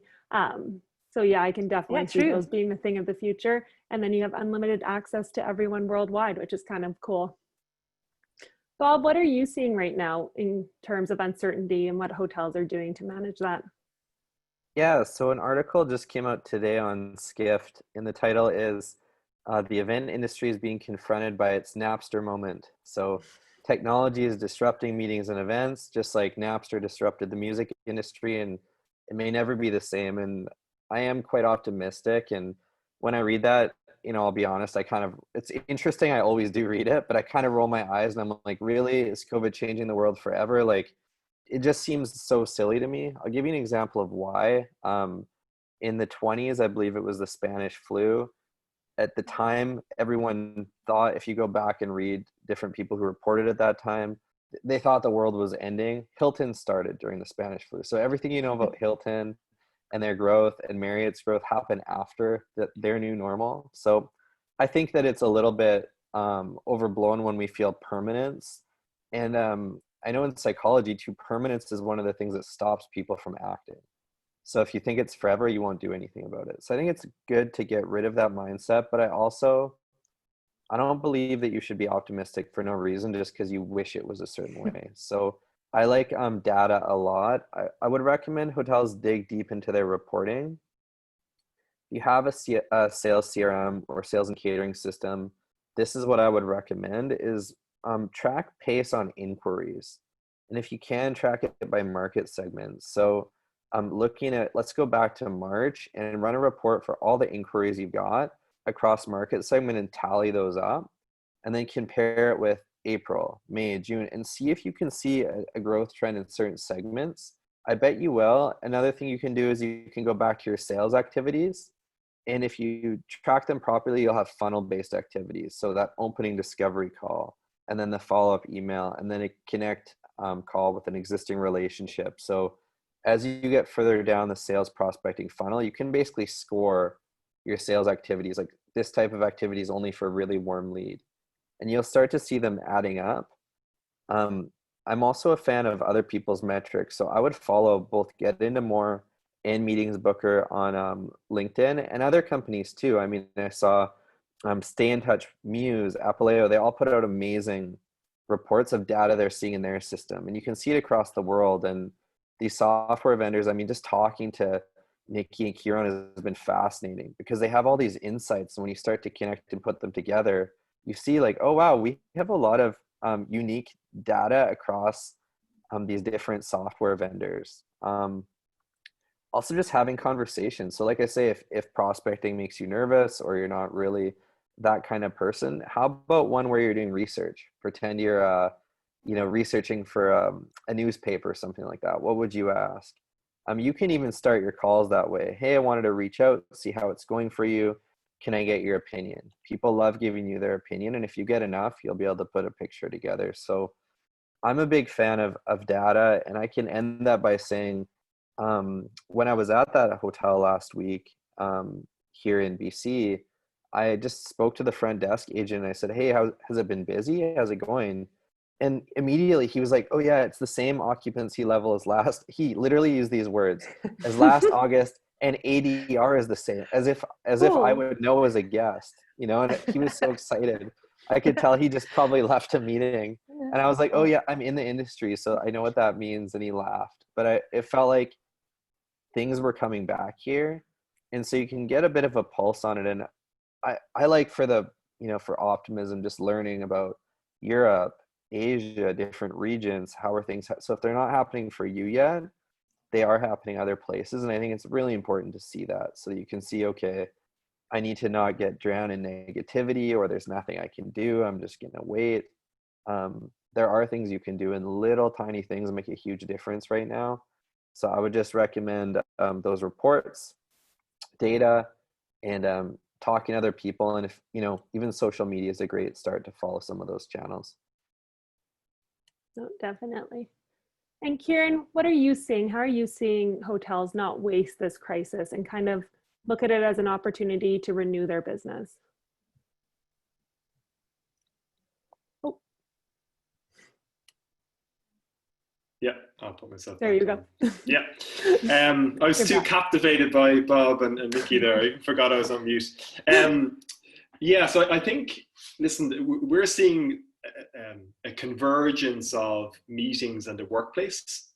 So yeah, I can definitely see those being the thing of the future. And then you have unlimited access to everyone worldwide, which is kind of cool. Bob, what are you seeing right now in terms of uncertainty and what hotels are doing to manage that? Yeah, so an article just came out today on Skift, and the title is The Event Industry is Being Confronted by Its Napster Moment. So technology is disrupting meetings and events, just like Napster disrupted the music industry, and it may never be the same. And I am quite optimistic. And when I read that, I'll be honest, it's interesting. I always do read it, but I kind of roll my eyes and I'm like, really? Is COVID changing the world forever? Like, it just seems so silly to me. I'll give you an example of why. In the 20s, I believe it was the Spanish flu. At the time, everyone thought, if you go back and read different people who reported at that time, they thought the world was ending. Hilton started during the Spanish flu. So everything you know about Hilton and their growth and Marriott's growth happened after their new normal. So I think that it's a little bit overblown when we feel permanence. And I know in psychology too, permanence is one of the things that stops people from acting. So if you think it's forever, you won't do anything about it. So I think it's good to get rid of that mindset, but I don't believe that you should be optimistic for no reason just because you wish it was a certain way. So I like data a lot. I would recommend hotels dig deep into their reporting. If you have a sales CRM or sales and catering system, this is what I would recommend is track pace on inquiries. And if you can, track it by market segments. So looking at, let's go back to March and run a report for all the inquiries you've got across market segment and tally those up, and then compare it with April, May, June, and see if you can see a growth trend in certain segments. I bet you will. Another thing you can do is you can go back to your sales activities, and if you track them properly, you'll have funnel-based activities. So that opening discovery call, and then the follow-up email, and then a connect call with an existing relationship. So as you get further down the sales prospecting funnel, you can basically score your sales activities. Like, this type of activity is only for a really warm lead. And you'll start to see them adding up. I'm also a fan of other people's metrics. So I would follow both Get Into More and Meetings Booker on LinkedIn and other companies too. I mean, I saw Stay in Touch, Muse, Apaleo, they all put out amazing reports of data they're seeing in their system. And you can see it across the world. And these software vendors, I mean, just talking to Niki and Ciaran has been fascinating because they have all these insights. And when you start to connect and put them together, you see like, oh, wow, we have a lot of unique data across these different software vendors. Also just having conversations. So like I say, if prospecting makes you nervous or you're not really that kind of person, how about one where you're doing research? Pretend you're researching for a newspaper or something like that. What would you ask? You can even start your calls that way. Hey, I wanted to reach out, see how it's going for you. Can I get your opinion? People love giving you their opinion. And if you get enough, you'll be able to put a picture together. So I'm a big fan of data. And I can end that by saying, when I was at that hotel last week here in BC, I just spoke to the front desk agent and I said, hey, has it been busy? How's it going? And immediately he was like, oh yeah, it's the same occupancy level as he literally used these words, as last August, and ADR is the same, as if I would know as a guest, and he was so excited. I could tell he just probably left a meeting. And I was like, oh yeah, I'm in the industry, so I know what that means. And he laughed. But it felt like things were coming back here. And so you can get a bit of a pulse on it. And I like for the, for optimism, just learning about Europe, Asia, different regions, how are things. So if they're not happening for you yet, they are happening other places. And I think it's really important to see that so that you can see, okay, I need to not get drowned in negativity, or there's nothing I can do. I'm just going to wait. There are things you can do, and little tiny things make a huge difference right now. So I would just recommend those reports, data, and talking to other people. And if, even social media is a great start to follow some of those channels. Oh, definitely. And Ciaran, what are you seeing? How are you seeing hotels not waste this crisis and kind of look at it as an opportunity to renew their business? Oh. Yeah, I'll put myself there. You on. go. Yeah. I was too captivated by Bob and Niki there. I forgot I was on mute. Yeah, so I think, listen, we're seeing a convergence of meetings and the workplace.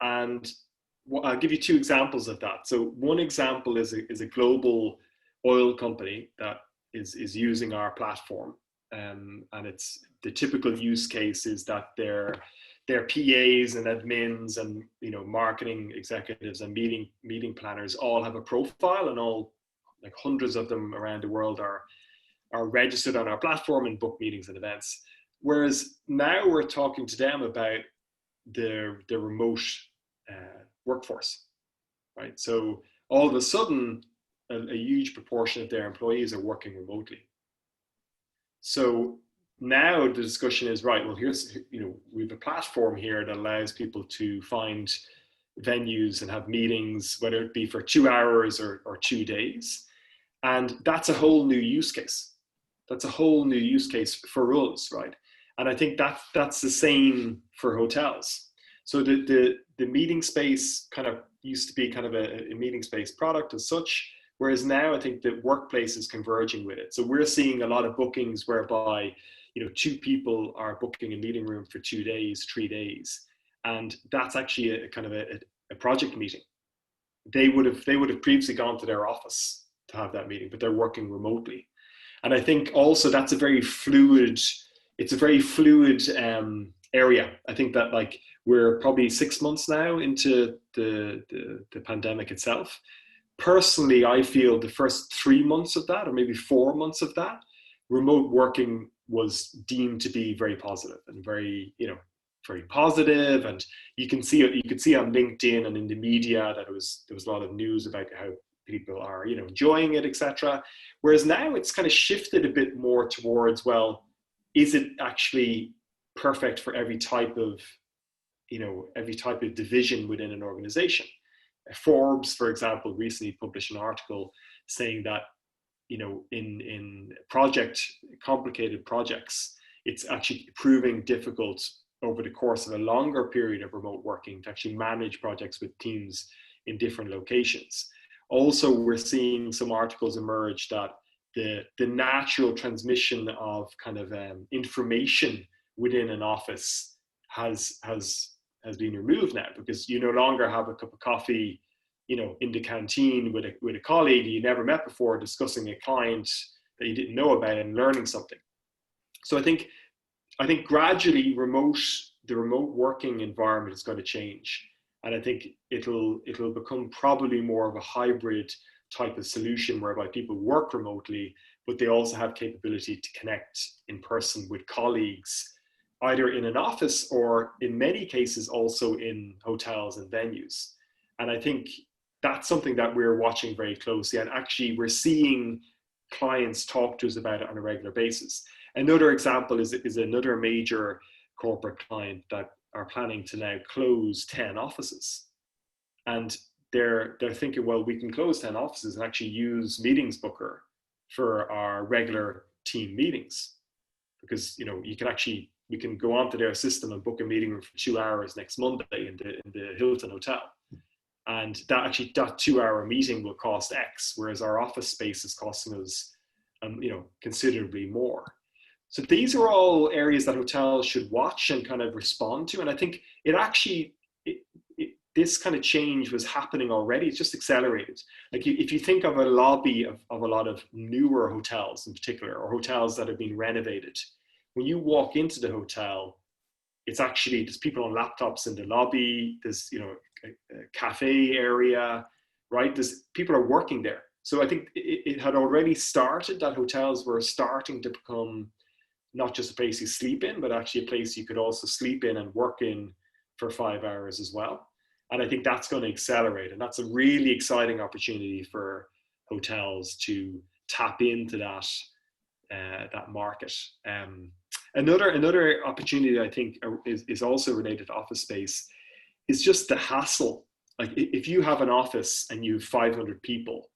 And I'll give you two examples of that. So one example is a global oil company that is using our platform. And it's the typical use case is that their PAs and admins and marketing executives and meeting planners all have a profile, and all like hundreds of them around the world are registered on our platform and book meetings and events. Whereas now we're talking to them about the remote workforce, right? So all of a sudden, a huge proportion of their employees are working remotely. So now the discussion is, right, well, here's, we have a platform here that allows people to find venues and have meetings, whether it be for 2 hours or 2 days. And that's a whole new use case. That's a whole new use case for us, right? And I think that's the same for hotels. So the meeting space kind of used to be kind of a meeting space product as such, whereas now I think the workplace is converging with it. So we're seeing a lot of bookings whereby 2 people are booking a meeting room for 2 days, 3 days, and that's actually a kind of a project meeting. They would have previously gone to their office to have that meeting, but they're working remotely. And I think also that's a very fluid. It's a very fluid area. I think that like we're probably 6 months now into the pandemic itself. Personally, I feel the first 3 months of that, or maybe 4 months of that, remote working was deemed to be very positive and very, very positive. And you could see on LinkedIn and in the media that there was a lot of news about how people are, enjoying it, etc. Whereas now it's kind of shifted a bit more towards, well, is it actually perfect for every type of division within an organization? Forbes, for example, recently published an article saying that, in complicated projects, it's actually proving difficult over the course of a longer period of remote working to actually manage projects with teams in different locations. Also, we're seeing some articles emerge that the natural transmission of kind of information within an office has been removed now, because you no longer have a cup of coffee, in the canteen with a colleague you never met before, discussing a client that you didn't know about and learning something. So I think gradually the remote working environment is going to change, and I think it'll become probably more of a hybrid type of solution whereby people work remotely, but they also have capability to connect in person with colleagues, either in an office or in many cases also in hotels and venues. And I think that's something that we're watching very closely, and actually we're seeing clients talk to us about it on a regular basis. Another example is another major corporate client that are planning to now close 10 offices. And they're thinking, well, we can close 10 offices and actually use Meetings Booker for our regular team meetings, because we can go onto their system and book a meeting room for 2 hours next Monday in the Hilton Hotel. And that 2-hour meeting will cost X, whereas our office space is costing us, considerably more. So these are all areas that hotels should watch and kind of respond to. And I think this kind of change was happening already. It's just accelerated. Like if you think of a lobby of a lot of newer hotels in particular, or hotels that have been renovated, when you walk into the hotel, it's actually, there's people on laptops in the lobby, there's, you know, a cafe area, right? There's people are working there. So I think it had already started, that hotels were starting to become not just a place you sleep in, but actually a place you could also sleep in and work in for 5 hours as well. And I think that's going to accelerate. And that's a really exciting opportunity for hotels to tap into that, that market. Another opportunity I think is also related to office space is just the hassle. Like if you have an office and you have 500 people,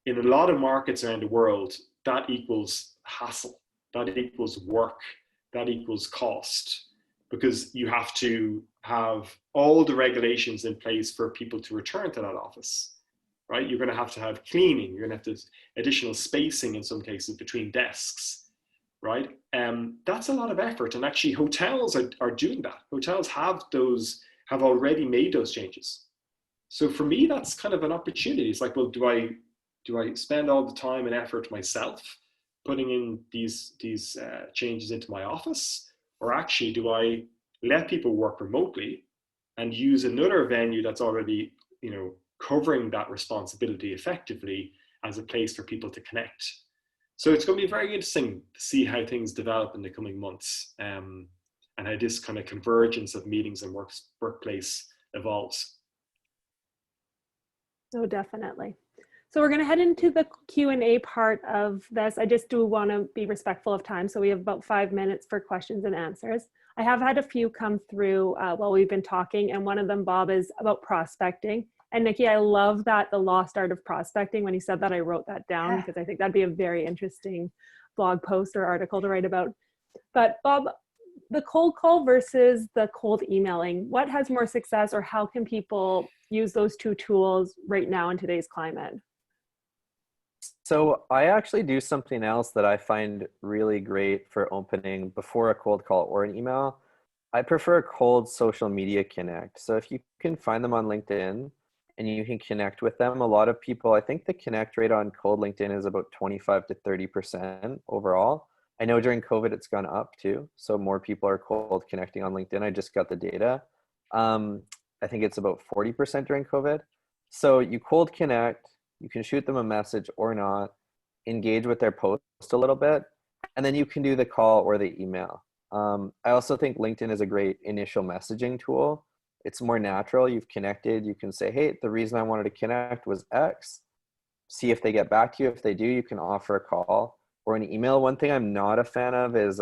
in a lot of markets around the world, that equals hassle, that equals work, that equals cost, because you have to have all the regulations in place for people to return to that office, right? You're going to have cleaning, you're going to have additional spacing in some cases between desks, right? That's a lot of effort, and actually hotels are doing that. Hotels have already made those changes. So for me, that's kind of an opportunity. It's like, well, do I spend all the time and effort myself putting in these changes into my office, or actually do I let people work remotely and use another venue that's already, you know, covering that responsibility effectively as a place for people to connect? So it's going to be very interesting to see how things develop in the coming months, and how this kind of convergence of meetings and workplace evolves. Oh, definitely. So we're going to head into the Q&A part of this. I just do want to be respectful of time. So we have about 5 minutes for questions and answers. I have had a few come through while we've been talking. And one of them, Bob, is about prospecting. And Niki, I love that, the lost art of prospecting. When he said that, I wrote that down because I think that'd be a very interesting blog post or article to write about. But Bob, the cold call versus the cold emailing, what has more success, or how can people use those two tools right now in today's climate? So I actually do something else that I find really great for opening before a cold call or an email. I prefer a cold social media connect. So if you can find them on LinkedIn and you can connect with them, a lot of people, I think the connect rate on cold LinkedIn is about 25 to 30% overall. I know during COVID it's gone up too. So more people are cold connecting on LinkedIn. I just got the data. I think it's about 40% during COVID. So you cold connect, you can shoot them a message or not, engage with their post a little bit, and then you can do the call or the email. I also think LinkedIn is a great initial messaging tool. It's more natural. You've connected. You can say, hey, the reason I wanted to connect was X. See if they get back to you. If they do, you can offer a call or an email. One thing I'm not a fan of is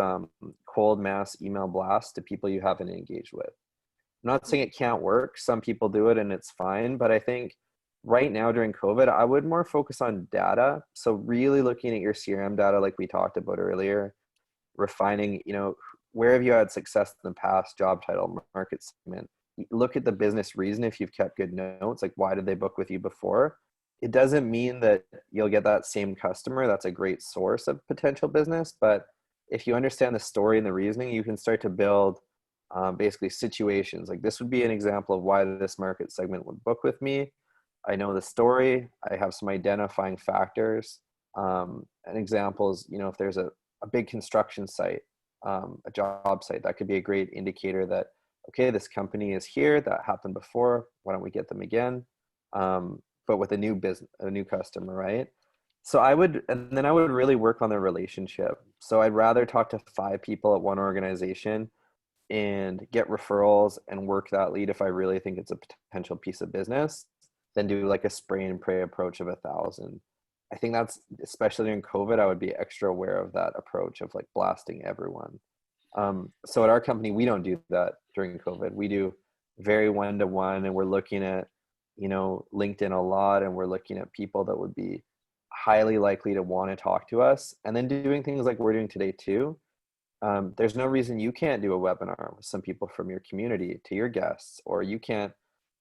cold mass email blasts to people you haven't engaged with. I'm not saying it can't work. Some people do it and it's fine, but I think right now during COVID, I would more focus on data. So really looking at your CRM data, like we talked about earlier, refining, you know, where have you had success in the past, job title, market segment. Look at the business reason if you've kept good notes, like why did they book with you before? It doesn't mean that you'll get that same customer. That's a great source of potential business. But if you understand the story and the reasoning, you can start to build basically situations. Like this would be an example of why this market segment would book with me. I know the story. I have some identifying factors. An example is, you know, if there's a big construction site, a job site, that could be a great indicator that, okay, this company is here, that happened before, why don't we get them again? But with a new business, a new customer, right? So and then I would really work on the relationship. So I'd rather talk to 5 people at one organization and get referrals and work that lead if I really think it's a potential piece of business, than do like a spray and pray approach of 1,000. I think that's, especially during COVID, I would be extra aware of that approach of like blasting everyone. So at our company, we don't do that during COVID. We do very one-to-one, and we're looking at, you know, LinkedIn a lot, and we're looking at people that would be highly likely to want to talk to us, and then doing things like we're doing today too. There's no reason you can't do a webinar with some people from your community to your guests, or you can't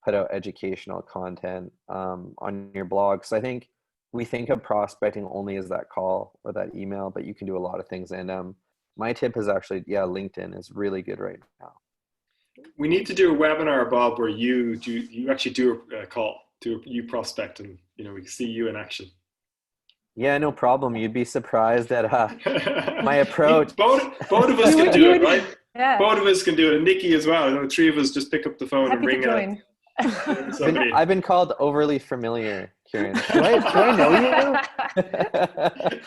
put out educational content on your blog. So I think we think of prospecting only as that call or that email, but you can do a lot of things. And my tip is actually, yeah, LinkedIn is really good right now. We need to do a webinar, Bob, where you actually do a call to you prospect, and we can see you in action. Yeah, no problem. You'd be surprised at my approach. Both of us can do it, right? Yeah. Both of us can do it, and Nikki as well. The three of us just pick up the phone and ring join. Somebody. I've been called overly familiar, Ciaran. Do I know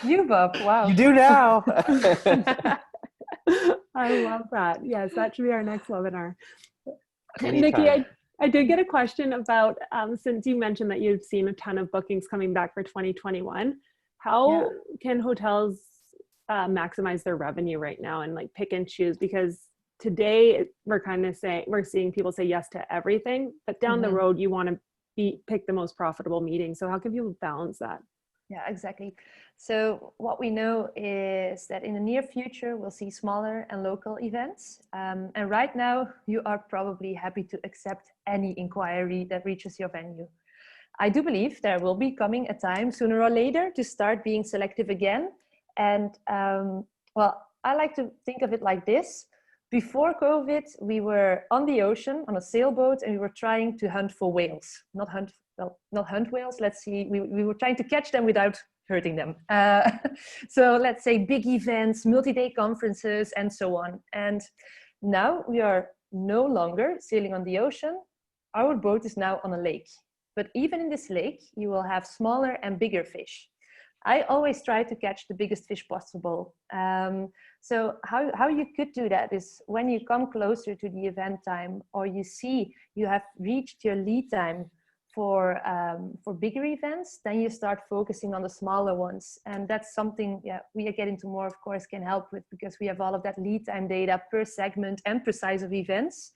you? You, Bob. Wow. You do now. I love that. Yes, that should be our next webinar. Anytime. Niki, I did get a question about, since you mentioned that you've seen a ton of bookings coming back for 2021, how can hotels maximize their revenue right now and like pick and choose? Because today we're seeing people say yes to everything, but down the road you want to pick the most profitable meeting. So how can people balance that? Yeah, exactly. So what we know is that in the near future, we'll see smaller and local events. And right now, you are probably happy to accept any inquiry that reaches your venue. I do believe there will be coming a time sooner or later to start being selective again. And well, I like to think of it like this. Before COVID, we were on the ocean on a sailboat and we were trying to hunt for whales, not hunt whales. Let's see, we were trying to catch them without hurting them. So let's say big events, multi-day conferences, and so on. And now we are no longer sailing on the ocean. Our boat is now on a lake. But even in this lake, you will have smaller and bigger fish. I always try to catch the biggest fish possible. So how you could do that is when you come closer to the event time, or you see you have reached your lead time for bigger events, then you start focusing on the smaller ones. And that's something we are getting to more, of course, can help with, because we have all of that lead time data per segment and per size of events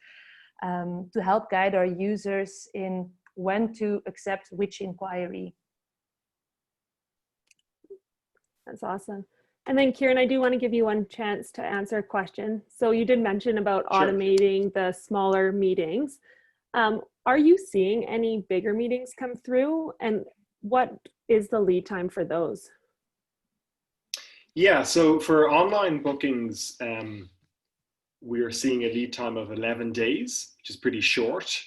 to help guide our users in when to accept which inquiry. That's awesome. And then Ciaran, I do want to give you one chance to answer a question. So you did mention about automating the smaller meetings. Are you seeing any bigger meetings come through, and what is the lead time for those? Yeah, so for online bookings, we are seeing a lead time of 11 days, which is pretty short.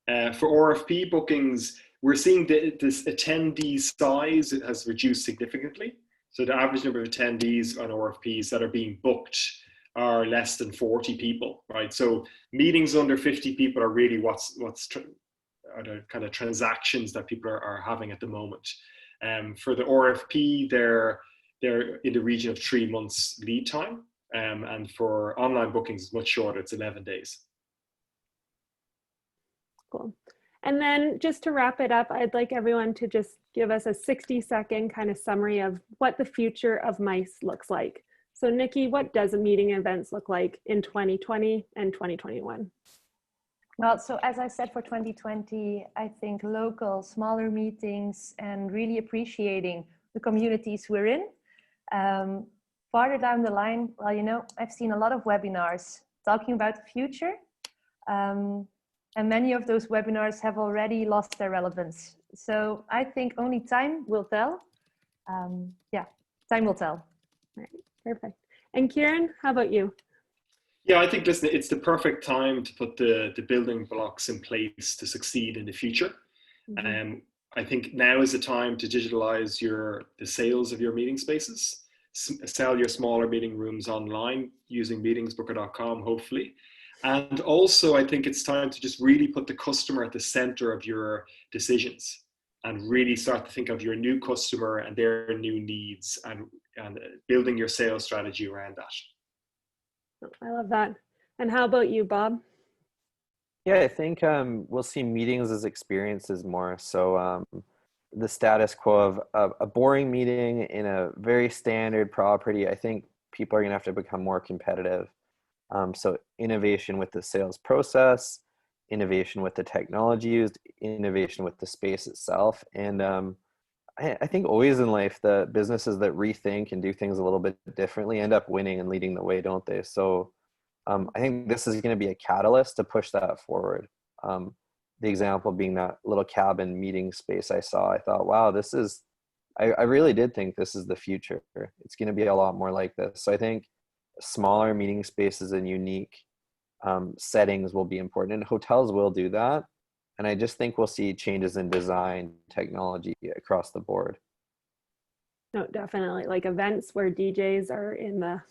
For RFP bookings, we're seeing this attendee size has reduced significantly. So the average number of attendees on RFPs that are being booked are less than 40 people, right? So meetings under 50 people are really are the kind of transactions that people are having at the moment. For the RFP, they're in the region of 3 months lead time. And for online bookings, it's much shorter, it's 11 days. Cool. And then just to wrap it up, I'd like everyone to just give us a 60-second kind of summary of what the future of MICE looks like. So Niki, what does a meeting events look like in 2020 and 2021? Well, so as I said, for 2020, I think local, smaller meetings and really appreciating the communities we're in. Farther down the line, well, I've seen a lot of webinars talking about the future. And many of those webinars have already lost their relevance. So I think only time will tell. Time will tell. Right, perfect. And Ciaran, how about you? Yeah, I think, listen, it's the perfect time to put the building blocks in place to succeed in the future. I think now is the time to digitalize the sales of your meeting spaces, sell your smaller meeting rooms online using meetingsbooker.com, hopefully. And also, I think it's time to just really put the customer at the center of your decisions and really start to think of your new customer and their new needs and building your sales strategy around that. I love that. And how about you, Bob? Yeah, I think we'll see meetings as experiences more. So the status quo of a boring meeting in a very standard property, I think people are going to have to become more competitive. So innovation with the sales process, innovation with the technology used, innovation with the space itself. And I think always in life, the businesses that rethink and do things a little bit differently end up winning and leading the way, don't they? So I think this is going to be a catalyst to push that forward. The example being that little cabin meeting space I saw, I thought, wow, I really did think this is the future. It's going to be a lot more like this. So I think smaller meeting spaces and unique settings will be important, and hotels will do that. And I just think we'll see changes in design technology across the board. No, definitely. Like events where DJs are in the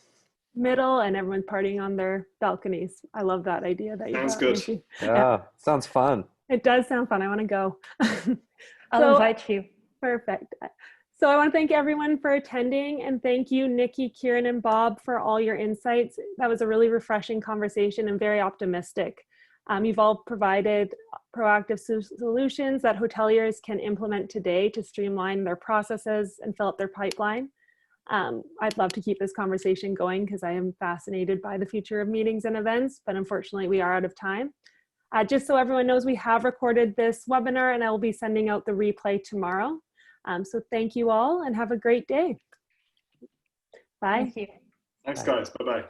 middle and everyone's partying on their balconies. I love that idea that you Sounds brought, good. Niki. Yeah, sounds fun. It does sound fun. I want to go. I'll invite you. Perfect. So I want to thank everyone for attending, and thank you, Niki, Ciaran, and Bob, for all your insights. That was a really refreshing conversation and very optimistic. You've all provided proactive solutions that hoteliers can implement today to streamline their processes and fill up their pipeline. I'd love to keep this conversation going because I am fascinated by the future of meetings and events, but unfortunately we are out of time. Just so everyone knows, we have recorded this webinar and I will be sending out the replay tomorrow. So thank you all and have a great day. Bye. Thank you. Thanks, guys. Bye-bye.